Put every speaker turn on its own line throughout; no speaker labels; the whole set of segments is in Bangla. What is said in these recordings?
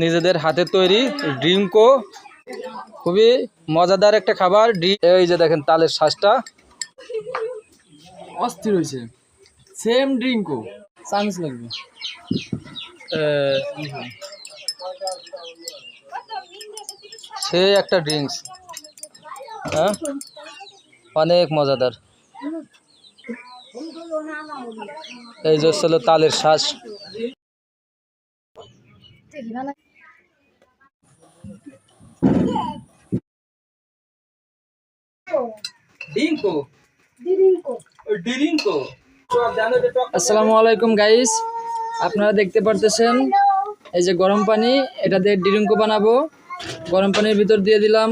নিজেদের হাতে তৈরি ড্রিঙ্কও, খুবই মজাদার একটা খাবার। এই যে দেখেন তালের শ্বাসটা
অস্থির হয়েছে। সেম ড্রিঙ্কও চান্স লাগবে।
সে একটা ড্রিঙ্কস, হ্যাঁ, অনেক মজাদার। এই যে ছিল তালের শ্বাস।
আসসালামু আলাইকুম গাইস, আপনারা দেখতে পারতেছেন এই যে গরম পানি, এটা দিয়ে ড্রিঙ্কও বানাবো। গরম পানির ভিতর দিয়ে দিলাম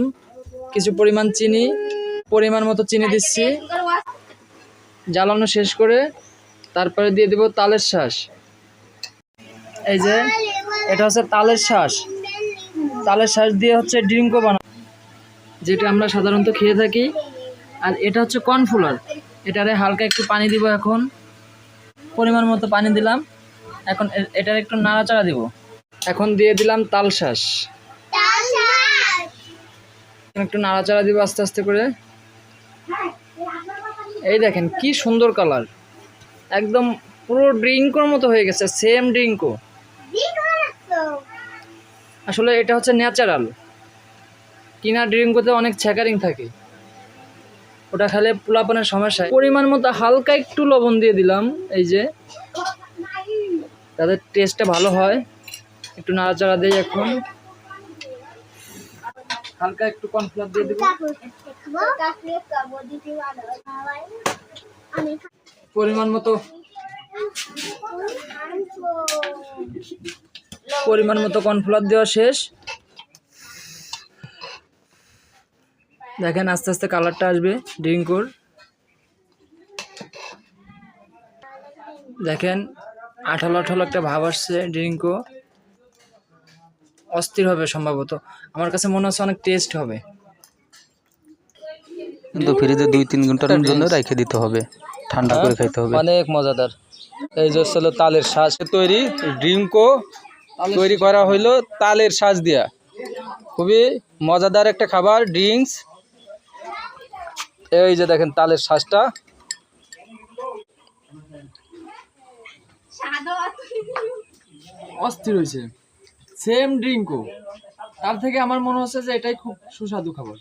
কিছু পরিমাণ চিনি, পরিমাণ মতো চিনি দিচ্ছি। জ্বালানো শেষ করে তারপরে দিয়ে দেব তালের শ্বাস। এই যে এটা হচ্ছে তালের শ্বাস। তালের শ্বাস দিয়ে হচ্ছে ড্রিঙ্কও বানাবো, যেটা আমরা সাধারণত খেয়ে থাকি। আর এটা হচ্ছে কর্নফ্লাওয়ার, এটারে হালকা একটু পানি দিব। এখন পরিমাণ মতো পানি দিলাম। এখন এটার একটু নাড়াচাড়া দিব। এখন দিয়ে দিলাম তাল শ্বাস, একটু নাড়াচাড়া দিব আস্তে আস্তে করে। এই দেখেন কি সুন্দর কালার, একদম পুরো ড্রিঙ্কর মতো হয়ে গেছে, সেম ড্রিঙ্কও। আসলে এটা হচ্ছে ন্যাচারাল। কিনা ড্রিঙ্কতে অনেক ছ্যাকারিং থাকে, ওটা খেলে পোলাপানের সমস্যা। পরিমাণ মতো হালকা একটু লবণ দিয়ে দিলাম, এই যে তাদের টেস্টটা ভালো হয়। একটু নাড়াচাড়া দিই। এখন হালকা একটু কর্নফ্লাওয়ার দিয়ে দেব। পরিমাণ মতো কর্নফ্লাওয়ার দেওয়া শেষ। দেখেন আস্তে আস্তে কালারটা আসবে ড্রিঙ্কর। দেখেন আঠালো আঠালো একটা ভাব আসছে ড্রিঙ্কও। অস্থির হবে সম্ভবত, আমার কাছে মনে হচ্ছে অনেক টেস্ট হবে।
কিন্তু ফ্রিজে 2-3 ঘন্টার জন্য রেখে দিতে হবে, ঠান্ডা করে খাইতে হবে। অনেক মজাদার। এই যে ছিল তালের শ্বাস তৈরি ড্রিঙ্কও তৈরি করা হইলো তালের শ্বাস দিয়া। খুবই মজাদার একটা খাবার ড্রিঙ্কস। এই যে দেখেন তালের শ্বাসটা।
অস্থির হয়েছে, সেম ড্রিঙ্কও। তার থেকে আমার মনে হচ্ছে যে এটাই খুব সুস্বাদু খাবার।